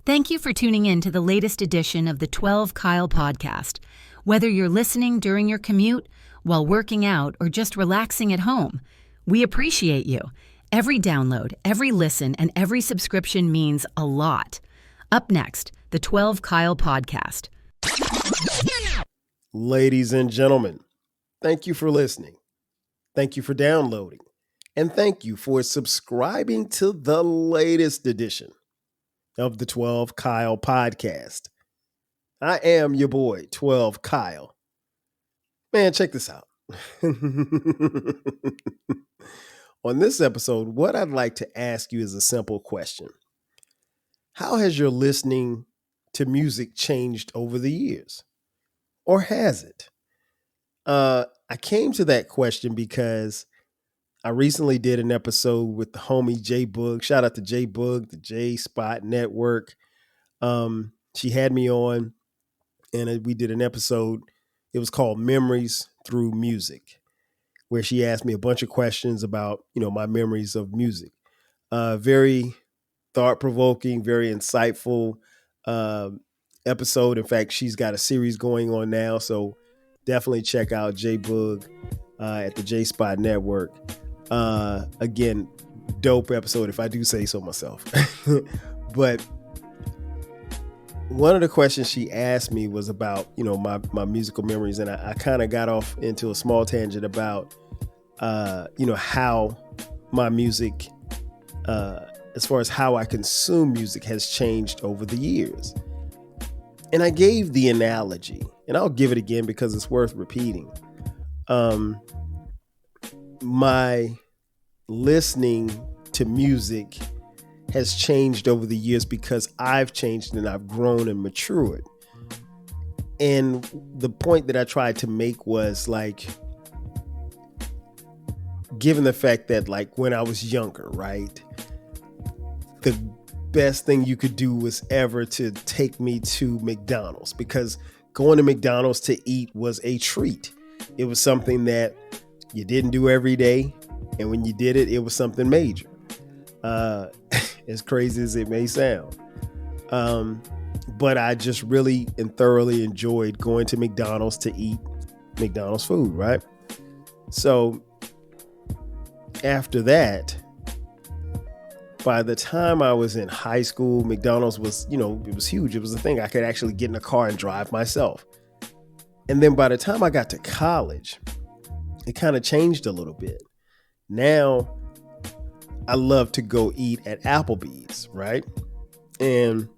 Thank you for tuning in to the latest edition of the 12 Kyle podcast. Whether you're listening during your commute, while working out, or just relaxing at home, we appreciate you. Every download, every listen, and every subscription means a lot. Up next, the 12 Kyle podcast. Ladies and gentlemen, thank you for listening. Thank you for downloading. And thank you for subscribing to the latest edition of the 12 Kyle podcast. I am your boy, 12 Kyle. Man, check this out. On this episode, what I'd like to ask you is a simple question. How has your listening to music changed over the years? Or has it? I came to that question because I recently did an episode with the homie J Boog. Shout out to J Boog, the J Spot Network. She had me on and we did an episode. It was called Memories Through Music, where she asked me a bunch of questions about, my memories of music. Very thought-provoking, very insightful episode. In fact, she's got a series going on now, so definitely check out J Boog at the J Spot Network. Again, dope episode if I do say so myself. But one of the questions she asked me was about, my musical memories. And I kind of got off into a small tangent about, how my music, as far as how I consume music has changed over the years. And I gave the analogy, and I'll give it again because it's worth repeating. My listening to music has changed over the years because I've changed and I've grown and matured. And the point that I tried to make was given the fact that when I was younger, right, the best thing you could do was ever to take me to McDonald's, because going to McDonald's to eat was a treat. It was something that you didn't do every day. And when you did it, it was something major. As crazy as it may sound. But I just really and thoroughly enjoyed going to McDonald's to eat McDonald's food, right? So after that, by the time I was in high school, McDonald's was, it was huge. It was a thing. I could actually get in a car and drive myself. And then by the time I got to college, it kind of changed a little bit. Now, I love to go eat at Applebee's, right? And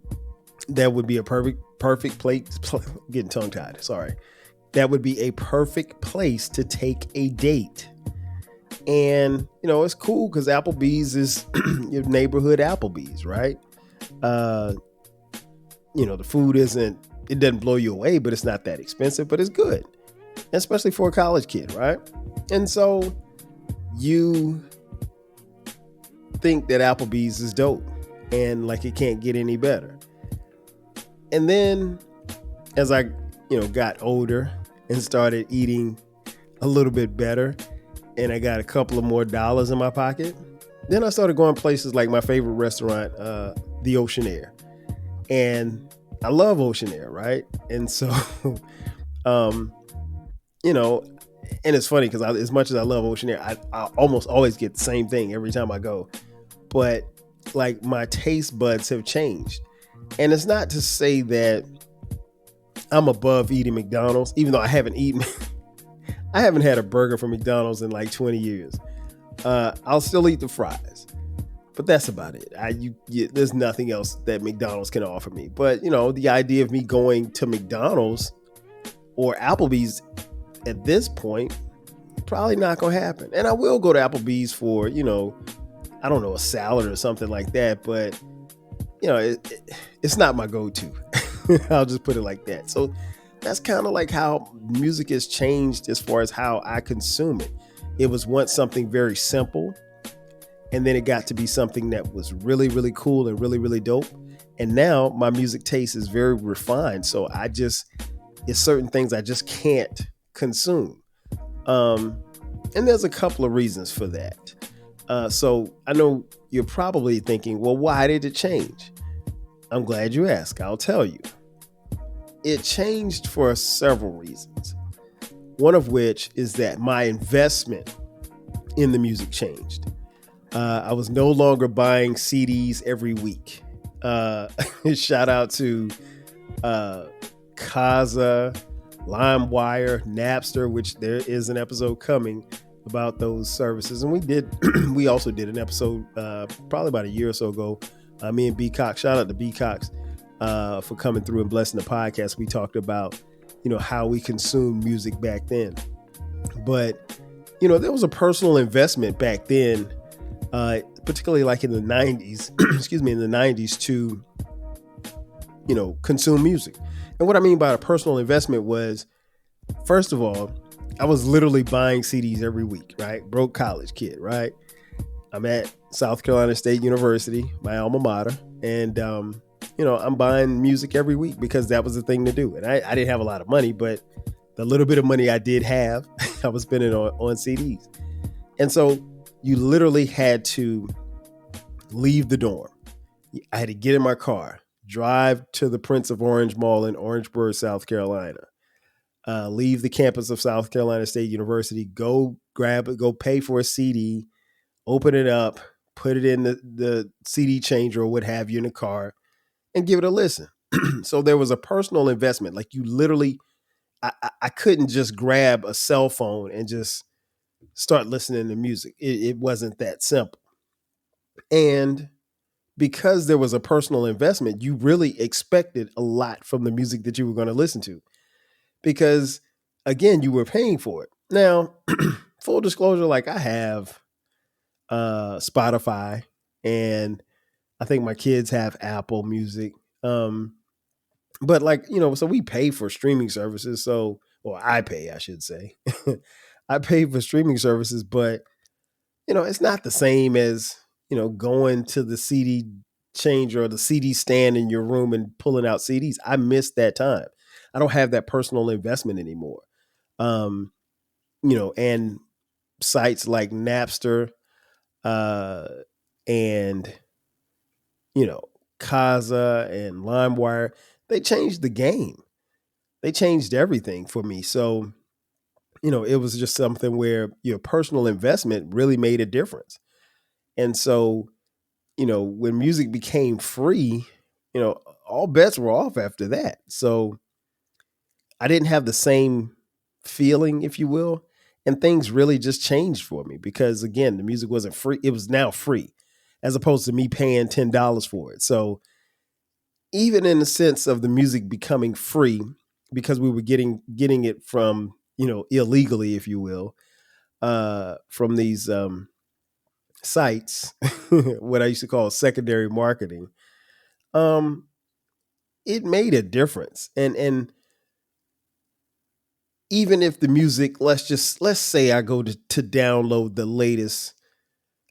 that would be a perfect place. Getting tongue tied. Sorry. That would be a perfect place to take a date. And, it's cool because Applebee's is your neighborhood Applebee's, right? The food it doesn't blow you away, but it's not that expensive, but it's good. Especially for a college kid, right? And so you think that Applebee's is dope and it can't get any better. And then as I, got older and started eating a little bit better and I got a couple of more dollars in my pocket, then I started going places like my favorite restaurant, the Ocean Air. And I love Ocean Air, right? And so, and it's funny because as much as I love Ocean Air, I almost always get the same thing every time I go. But my taste buds have changed. And it's not to say that I'm above eating McDonald's, even though I haven't had a burger from McDonald's in 20 years. I'll still eat the fries, but that's about it. There's nothing else that McDonald's can offer me. But, the idea of me going to McDonald's or Applebee's at this point, probably not going to happen. And I will go to Applebee's for, I don't know, a salad or something like that. But, it's not my go-to. I'll just put it like that. So that's kind of how music has changed as far as how I consume it. It was once something very simple. And then it got to be something that was really, really cool and really, really dope. And now my music taste is very refined. So it's certain things I just can't consume. And there's a couple of reasons for that. So I know you're probably thinking, well, why did it change? I'm glad you asked. I'll tell you. It changed for several reasons. One of which is that my investment in the music changed. I was no longer buying CDs every week. Shout out to uh, Kaza, LimeWire, Napster, which there is an episode coming about those services. And we also did an episode probably about a year or so ago. Me and B Cox, shout out to B Cox for coming through and blessing the podcast. We talked about, how we consumed music back then. But, there was a personal investment back then, particularly like in the 90s, in the 90s to, consume music. And what I mean by a personal investment was, first of all, I was literally buying CDs every week, right? Broke college kid, right? I'm at South Carolina State University, my alma mater, and I'm buying music every week because that was the thing to do. And I didn't have a lot of money, but the little bit of money I did have, I was spending on CDs. And so you literally had to leave the dorm. I had to get in my car, drive to the Prince of Orange Mall in Orangeburg, South Carolina, leave the campus of South Carolina State University, go grab it, go pay for a CD, open it up, put it in the CD changer or what have you in the car, and give it a listen. So there was a personal investment. Like you literally, I couldn't just grab a cell phone and just start listening to music. It wasn't that simple. And because there was a personal investment, you really expected a lot from the music that you were going to listen to. Because again, you were paying for it. Now, full disclosure, like I have Spotify, and I think my kids have Apple Music. But like, so we pay for streaming services. So, or I pay, I should say. I pay for streaming services, but it's not the same as, going to the CD changer or the CD stand in your room and pulling out CDs. I missed that time. I don't have that personal investment anymore. And sites like Napster, and, Kaza and LimeWire, they changed the game. They changed everything for me. So, it was just something where your personal investment really made a difference. And so, when music became free, all bets were off after that. So I didn't have the same feeling, if you will. And things really just changed for me because, again, the music wasn't free. It was now free as opposed to me paying $10 for it. So even in the sense of the music becoming free, because we were getting it from, illegally, if you will, from these sites, what I used to call secondary marketing, it made a difference. And even if the music, let's say I go to download the latest,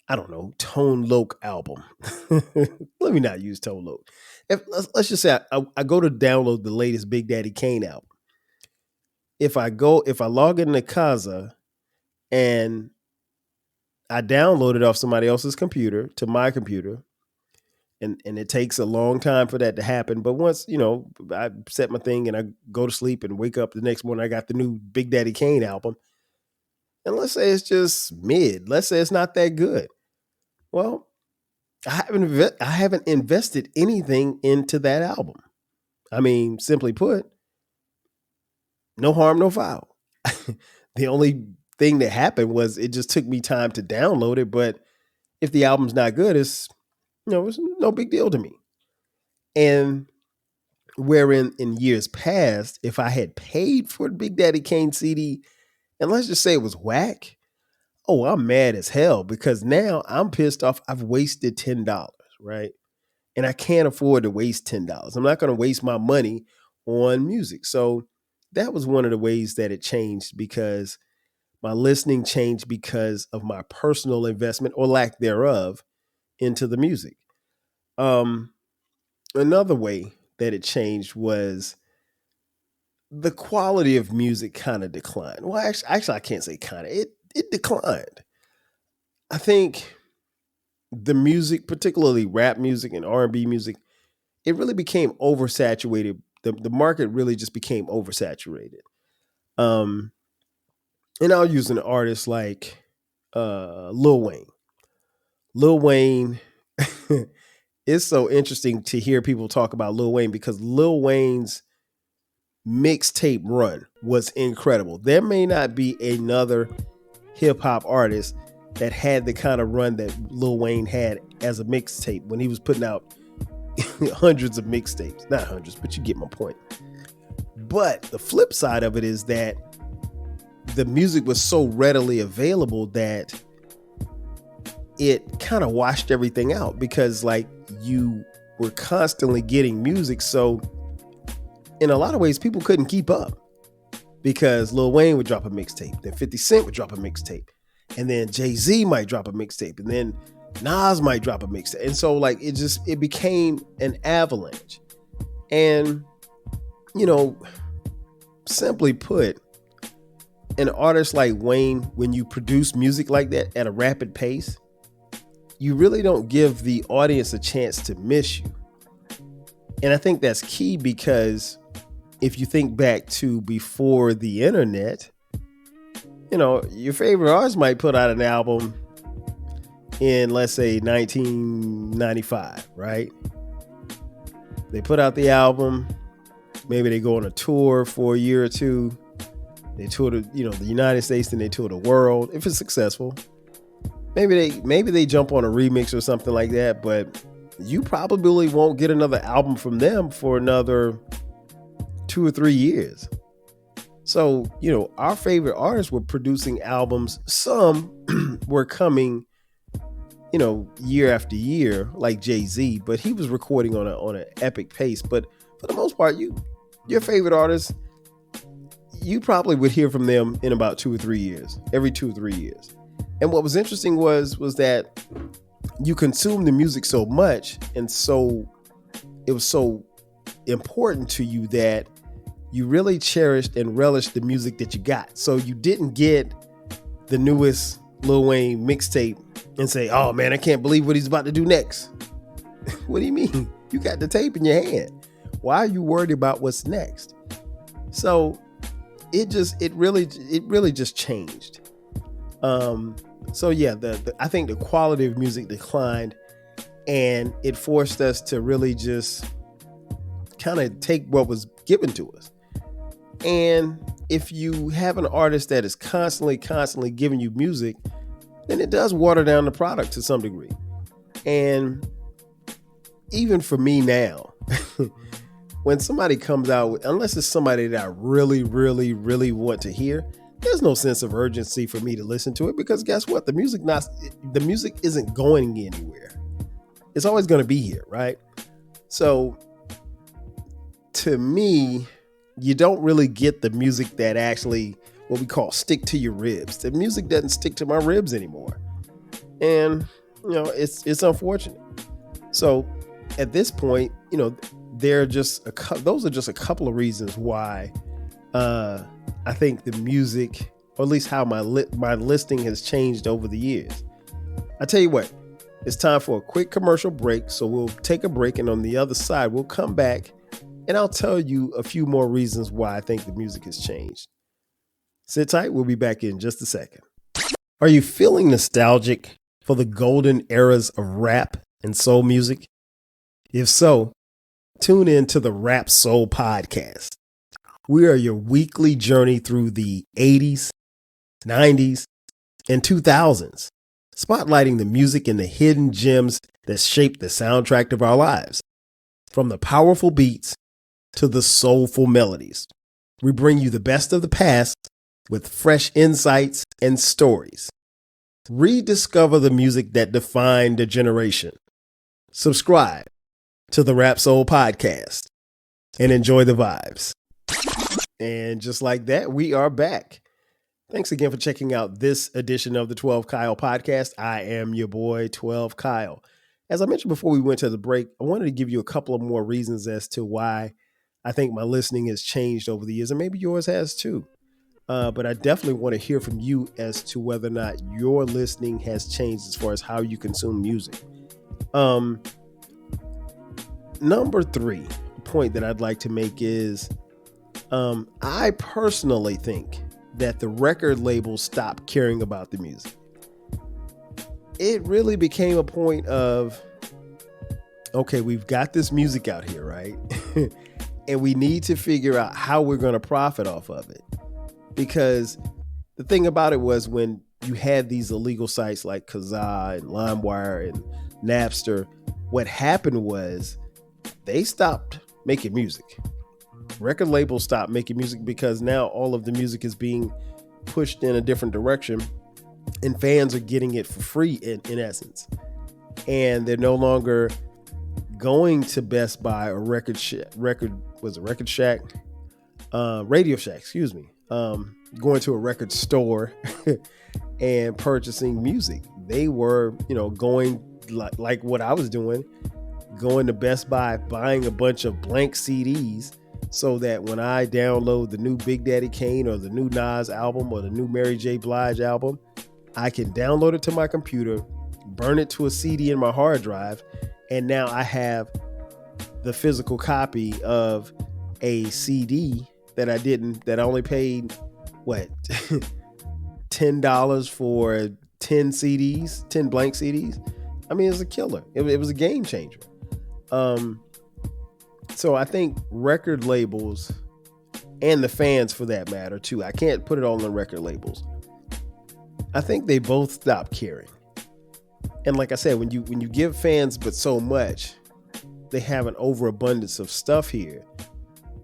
I don't know, Tone Loc album. Let me not use Tone Loc. Let's just say I go to download the latest Big Daddy Kane album. If I log into Kaza and I download it off somebody else's computer to my computer, and it takes a long time for that to happen. But once, I set my thing and I go to sleep and wake up the next morning, I got the new Big Daddy Kane album. And let's say it's just mid. Let's say it's not that good. Well, I haven't invested anything into that album. I mean, simply put, no harm, no foul. The only thing that happened was it just took me time to download it. But if the album's not good, it's no big deal to me. And wherein in years past, if I had paid for the Big Daddy Kane CD, and let's just say it was whack, oh, I'm mad as hell because now I'm pissed off. I've wasted $10, right? And I can't afford to waste $10. I'm not going to waste my money on music. So that was one of the ways that it changed, because my listening changed because of my personal investment or lack thereof into the music. Another way that it changed was the quality of music kind of declined. Well, actually, I can't say kind of. It declined. I think the music, particularly rap music and R&B music, it really became oversaturated. The market really just became oversaturated. Um, and I'll use an artist like Lil Wayne. Lil Wayne, it's so interesting to hear people talk about Lil Wayne because Lil Wayne's mixtape run was incredible. There may not be another hip hop artist that had the kind of run that Lil Wayne had as a mixtape when he was putting out hundreds of mixtapes. Not hundreds, but you get my point. But the flip side of it is that the music was so readily available that it kind of washed everything out because like you were constantly getting music. So in a lot of ways, people couldn't keep up because Lil Wayne would drop a mixtape, then 50 Cent would drop a mixtape, and then Jay-Z might drop a mixtape, and then Nas might drop a mixtape. And so like it became an avalanche. And, you know, simply put, an artist like Wayne, when you produce music like that at a rapid pace, you really don't give the audience a chance to miss you. And I think that's key because if you think back to before the internet, you know, your favorite artist might put out an album in, let's say, 1995, right? They put out the album. Maybe they go on a tour for a year or two. They tour the United States, then they tour the world. If it's successful, maybe they jump on a remix or something like that. But you probably won't get another album from them for another 2 or 3 years. So, you know, our favorite artists were producing albums. Some were coming, you know, year after year, like Jay-Z, but he was recording on an epic pace. But for the most part, your favorite artists, you probably would hear from them in about 2 or 3 years, every 2 or 3 years. And what was interesting was that you consume the music so much, and so it was so important to you that you really cherished and relished the music that you got. So you didn't get the newest Lil Wayne mixtape and say, "Oh man, I can't believe what he's about to do next." What do you mean? You got the tape in your hand. Why are you worried about what's next? So it really just changed. So yeah, I think the quality of music declined, and it forced us to really just kind of take what was given to us. And if you have an artist that is constantly giving you music, then it does water down the product to some degree. And even for me now, when somebody comes out, unless it's somebody that I really, really, really want to hear, there's no sense of urgency for me to listen to it because guess what? The music isn't going anywhere. It's always going to be here, right? So to me, you don't really get the music that actually, what we call, stick to your ribs. The music doesn't stick to my ribs anymore. And, you know, it's unfortunate. So at this point, you know, those are just a couple of reasons why I think the music, or at least how my listing has changed over the years. I tell you what, it's time for a quick commercial break. So we'll take a break, and on the other side, we'll come back and I'll tell you a few more reasons why I think the music has changed. Sit tight. We'll be back in just a second. Are you feeling nostalgic for the golden eras of rap and soul music? If so, tune in to the Rap Soul Podcast. We are your weekly journey through the 80s, 90s, and 2000s, spotlighting the music and the hidden gems that shaped the soundtrack of our lives. From the powerful beats to the soulful melodies, we bring you the best of the past with fresh insights and stories. Rediscover the music that defined a generation. Subscribe to the Rap Soul Podcast and enjoy the vibes. And just like that, we are back. Thanks again for checking out this edition of the 12 Kyle Podcast. I am your boy, 12 Kyle. As I mentioned before we went to the break, I wanted to give you a couple of more reasons as to why I think my listening has changed over the years, and maybe yours has too. But I definitely want to hear from you as to whether or not your listening has changed as far as how you consume music. number three point that I'd like to make is I personally think that the record labels stopped caring about the music. It really became a point of, okay, we've got this music out here, right? And we need to figure out how we're going to profit off of it. Because the thing about it was, when you had these illegal sites like Kazaa and LimeWire and Napster, what happened was they stopped making music. Record labels stopped making music because now all of the music is being pushed in a different direction and fans are getting it for free in essence. And they're no longer going to Best Buy or Radio Shack, excuse me. Going to a record store and purchasing music. They were, going like what I was doing, going to Best Buy, buying a bunch of blank CDs so that when I download the new Big Daddy Kane or the new Nas album or the new Mary J. Blige album, I can download it to my computer, burn it to a CD in my hard drive, and now I have the physical copy of a CD that I only paid, $10 for 10 CDs, 10 blank CDs. I mean, it's a killer. It was a game changer. So I think record labels, and the fans for that matter too, I can't put it all on the record labels, I think they both stopped caring. And like I said, when you give fans but so much, they have an overabundance of stuff here,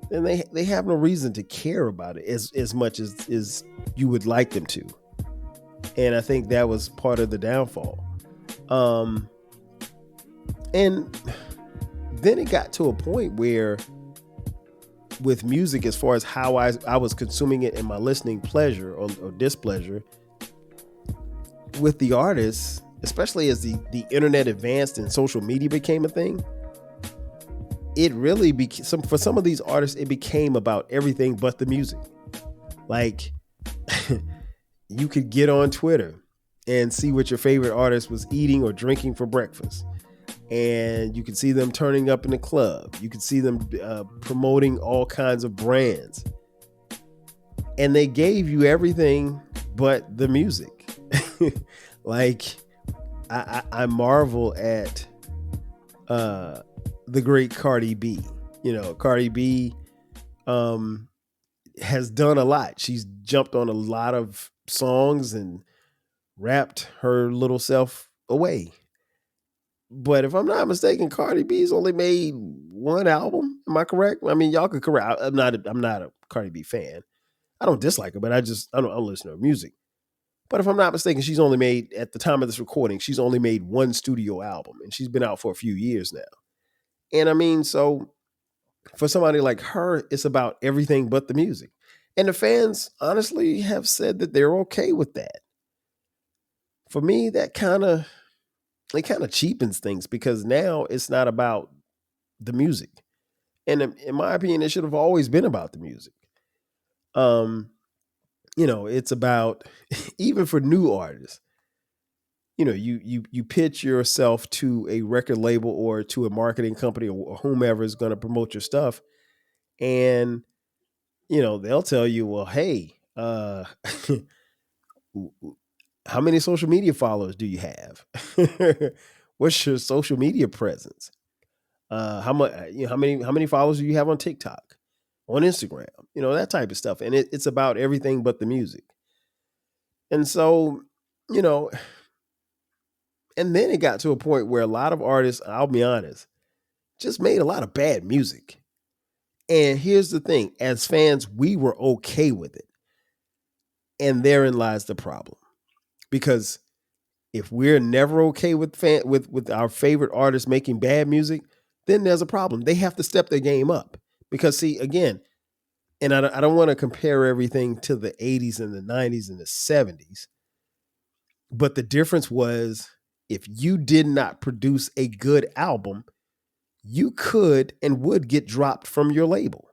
then they have no reason to care about it as much as you would like them to. And I think that was part of the downfall. And then it got to a point where, with music, as far as how I was consuming it and my listening pleasure or displeasure, with the artists, especially as the internet advanced and social media became a thing, it really became, for some of these artists, it became about everything but the music. Like, you could get on Twitter and see what your favorite artist was eating or drinking for breakfast. And you could see them turning up in the club. You could see them promoting all kinds of brands. And they gave you everything but the music. Like, I marvel at the great Cardi B. Cardi B has done a lot. She's jumped on a lot of songs and rapped her little self away. But if I'm not mistaken, Cardi B's only made one album. Am I correct? I mean, y'all could correct. I'm not a Cardi B fan. I don't dislike her, but I don't listen to her music. But if I'm not mistaken, she's only made, at the time of this recording, she's only made one studio album, and she's been out for a few years now. And I mean, so for somebody like her, it's about everything but the music. And the fans honestly have said that they're okay with that. For me, it kind of cheapens things, because now it's not about the music. And in my opinion, it should have always been about the music. It's about, even for new artists, you pitch yourself to a record label or to a marketing company or whomever is going to promote your stuff. And, they'll tell you, well, hey, how many social media followers do you have? What's your social media presence? How many followers do you have on TikTok, on Instagram? That type of stuff. And it's about everything but the music. And so, and then it got to a point where a lot of artists, I'll be honest, just made a lot of bad music. And here's the thing, as fans, we were okay with it. And therein lies the problem. Because if we're never okay with our favorite artists making bad music, then there's a problem. They have to step their game up. Because, see, again, and I don't want to compare everything to the 80s and the 90s and the 70s, but the difference was, if you did not produce a good album, you could and would get dropped from your label.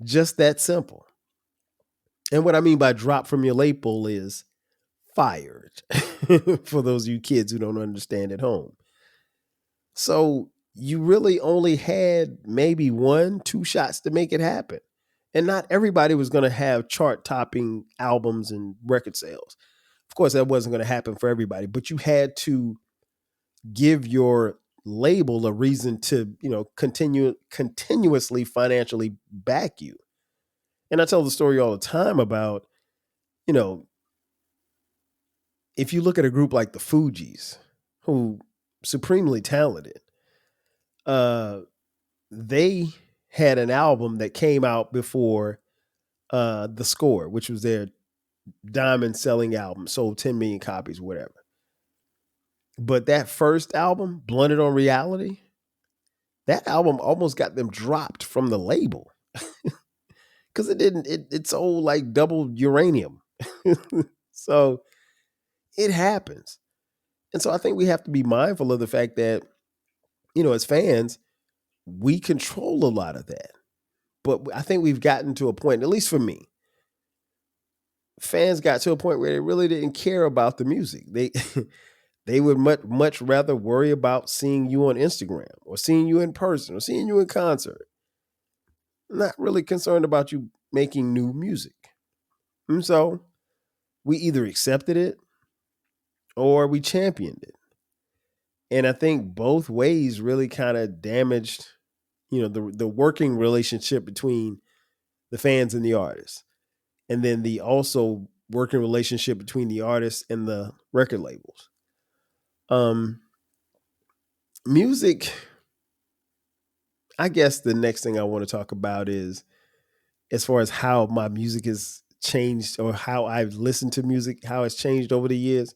Just that simple. And what I mean by drop from your label is fired, for those of you kids who don't understand at home. So you really only had maybe 1, 2 shots to make it happen. And not everybody was going to have chart topping albums and record sales. Of course, that wasn't going to happen for everybody, but you had to give your label a reason to, continuously financially back you. And I tell the story all the time about, you know, if you look at a group like the Fugees, who supremely talented, uh, they had an album that came out before The Score, which was their diamond selling album, sold 10 million copies, whatever. But that first album, Blunted on Reality, that album almost got them dropped from the label because it sold like double uranium. So it happens. And so I think we have to be mindful of the fact that, as fans, we control a lot of that. But I think we've gotten to a point, at least for me, fans got to a point where they really didn't care about the music. They would much rather worry about seeing you on Instagram or seeing you in person or seeing you in concert. Not really concerned about you making new music. And so we either accepted it or we championed it. And I think both ways really kind of damaged, the working relationship between the fans and the artists. And then the also working relationship between the artists and the record labels. Music, I guess the next thing I want to talk about is as far as how my music has changed or how I've listened to music, how it's changed over the years.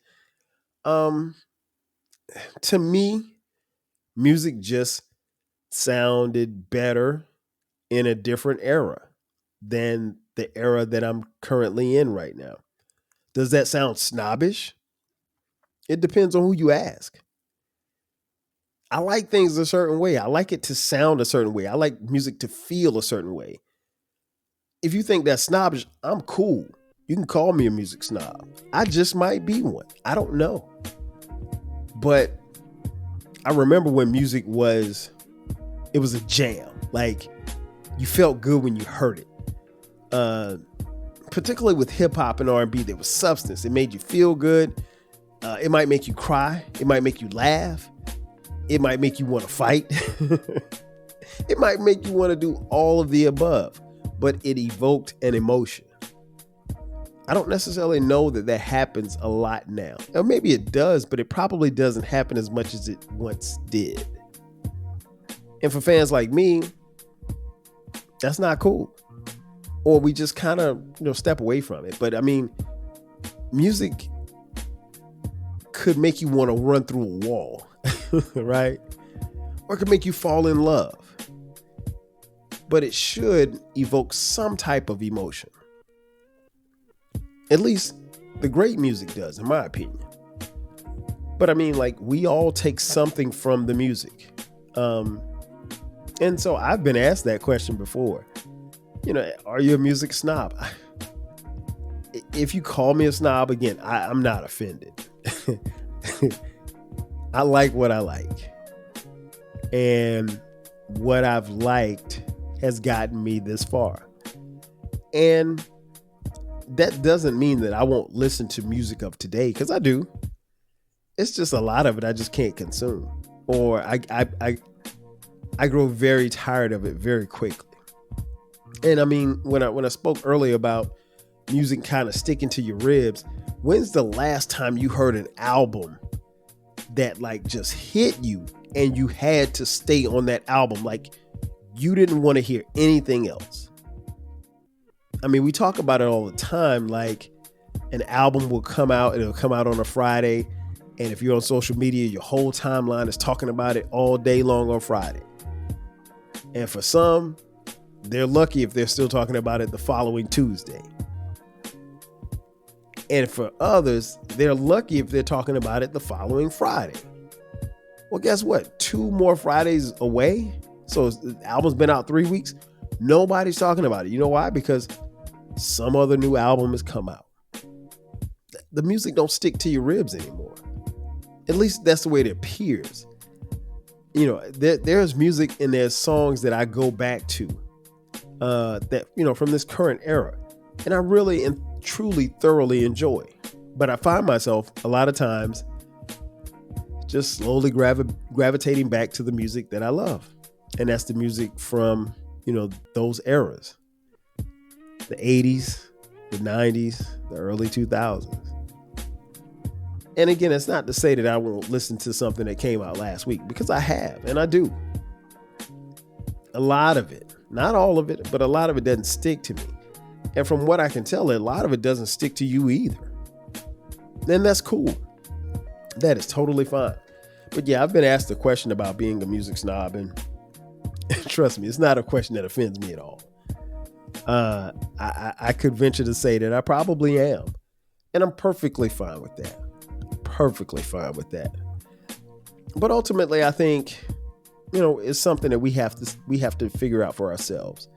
To me, music just sounded better in a different era than the era that I'm currently in right now. Does that sound snobbish? It depends on who you ask. I like things a certain way. I like it to sound a certain way. I like music to feel a certain way. If you think that's snobbish, I'm cool. You can call me a music snob. I just might be one. I don't know. But I remember when music was a jam. Like, you felt good when you heard it. Particularly with hip hop and R&B, there was substance. It made you feel good. It might make you cry. It might make you laugh. It might make you want to fight. It might make you want to do all of the above, but it evoked an emotion. I don't necessarily know that happens a lot now. Or maybe it does, but it probably doesn't happen as much as it once did. And for fans like me, that's not cool. Or we just kind of, step away from it. But I mean, music could make you want to run through a wall, right? Or it could make you fall in love. But it should evoke some type of emotion. At least the great music does, in my opinion. But I mean, like, we all take something from the music. And so I've been asked that question before. Are you a music snob? If you call me a snob, again, I'm not offended. I like what I like. And what I've liked has gotten me this far. And that doesn't mean that I won't listen to music of today, because I do. It's just a lot of it I just can't consume. Or I grow very tired of it very quickly. And I mean, when I spoke earlier about music kind of sticking to your ribs, when's the last time you heard an album that like just hit you and you had to stay on that album? Like, you didn't want to hear anything else. I mean, we talk about it all the time. Like, an album will come out, it'll come out on a Friday. And if you're on social media, your whole timeline is talking about it all day long on Friday. And for some, they're lucky if they're still talking about it the following Tuesday. And for others, they're lucky if they're talking about it the following Friday. Well, guess what? 2 more Fridays away. So the album's been out 3 weeks. Nobody's talking about it. You know why? Because some other new album has come out. The music don't stick to your ribs anymore. At least that's the way it appears. there's music and there's songs that I go back to that, from this current era. And I really and truly thoroughly enjoy. But I find myself a lot of times just slowly gravitating back to the music that I love. And that's the music from, those eras. The 80s, the 90s, the early 2000s. And again, it's not to say that I won't listen to something that came out last week, because I have, and I do. A lot of it, not all of it, but a lot of it doesn't stick to me. And from what I can tell, a lot of it doesn't stick to you either. Then that's cool. That is totally fine. But yeah, I've been asked a question about being a music snob, and trust me, it's not a question that offends me at all. I could venture to say that I probably am. And I'm perfectly fine with that. Perfectly fine with that. But ultimately, I think, it's something that we have to figure out for ourselves.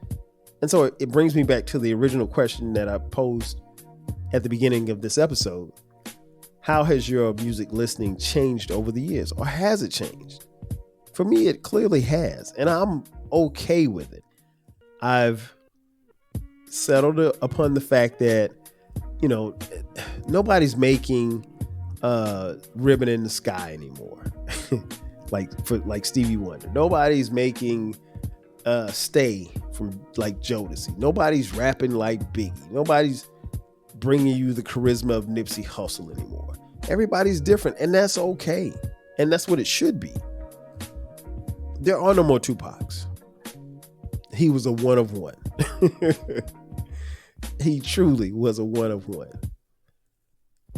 And so it brings me back to the original question that I posed at the beginning of this episode. How has your music listening changed over the years, or has it changed? For me, it clearly has, and I'm okay with it. I've settled upon the fact that, nobody's making Ribbon in the Sky anymore. like Stevie Wonder. Nobody's making Stay from like Jodeci. Nobody's rapping like Biggie. Nobody's bringing you the charisma of Nipsey Hussle anymore. Everybody's different, and that's okay. And that's what it should be. There are no more Tupacs. He was a one of one. He truly was a one of one.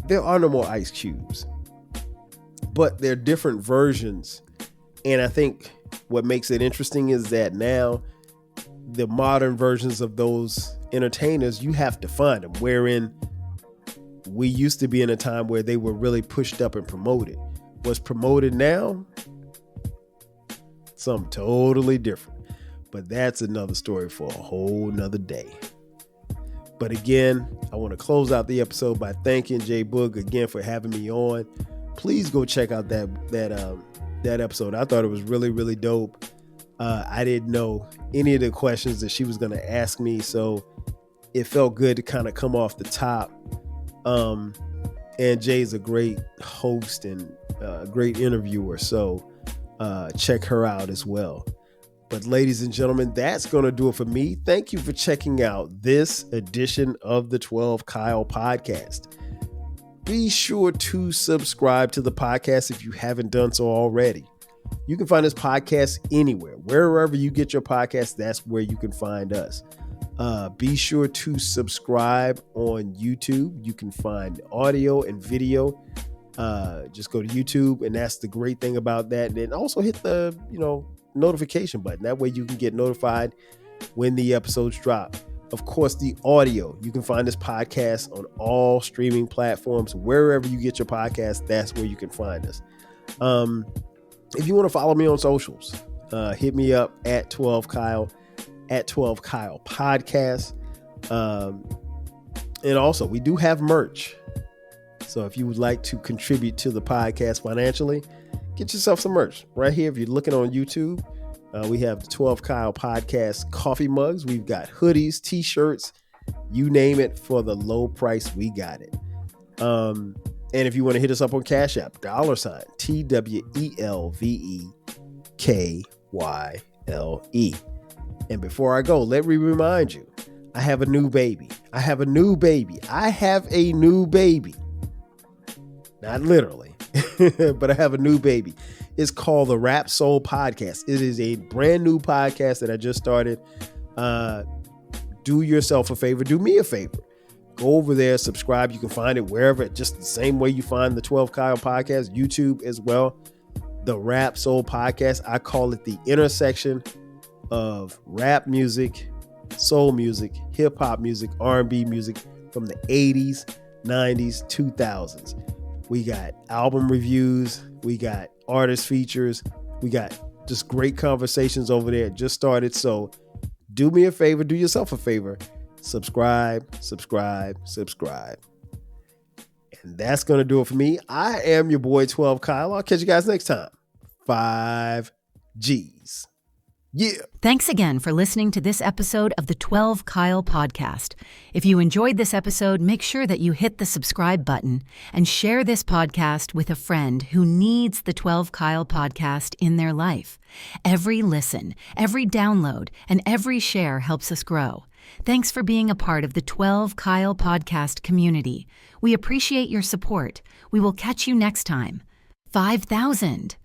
There are no more Ice Cubes. But they're different versions. And I think what makes it interesting is that now the modern versions of those entertainers, you have to find them. Wherein we used to be in a time where they were really pushed up and promoted. What's promoted now? Something totally different. But that's another story for a whole nother day. But again, I want to close out the episode by thanking Jay Boog again for having me on. Please go check out that episode. I thought it was really, really dope. I didn't know any of the questions that she was going to ask me, so it felt good to kind of come off the top. And Jay's a great host and a great interviewer, so check her out as well. But ladies and gentlemen, that's going to do it for me. Thank you for checking out this edition of the 12 Kyle podcast. Be sure to subscribe to the podcast if you haven't done so already. You can find this podcast anywhere. Wherever you get your podcast, that's where you can find us. Be sure to subscribe on YouTube. You can find audio and video. Just go to YouTube, and that's the great thing about that. And then also hit the, notification button. That way you can get notified when the episodes drop. Of course, the audio, you can find this podcast on all streaming platforms. Wherever you get your podcast, that's where you can find us. If you want to follow me on socials, hit me up at 12Kyle, at 12Kyle Podcast. And also, we do have merch. So if you would like to contribute to the podcast financially, get yourself some merch right here. If you're looking on YouTube, we have the 12 Kyle Podcast coffee mugs. We've got hoodies, t-shirts, you name it, for the low price. We got it. And if you want to hit us up on Cash App, $TWELVEKYLE. And before I go, let me remind you, I have a new baby. Not literally, but I have a new baby. It's called the Rap Soul Podcast. It is a brand new podcast that I just started. Do yourself a favor. Do me a favor. Go over there, subscribe. You can find it wherever, just the same way you find the 12 Kyle Podcast, YouTube as well. The Rap Soul Podcast. I call it the intersection of rap music, soul music, hip hop music, R&B music from the 80s, 90s, 2000s. We got album reviews. We got artist features. We got just great conversations over there. It just started. So do me a favor. Do yourself a favor. Subscribe. And that's going to do it for me. I am your boy 12 Kyle. I'll catch you guys next time. 5 G's. Yeah. Thanks again for listening to this episode of the 12 Kyle podcast. If you enjoyed this episode, make sure that you hit the subscribe button and share this podcast with a friend who needs the 12 Kyle podcast in their life. Every listen, every download, and every share helps us grow. Thanks for being a part of the 12 Kyle podcast community. We appreciate your support. We will catch you next time. 5,000.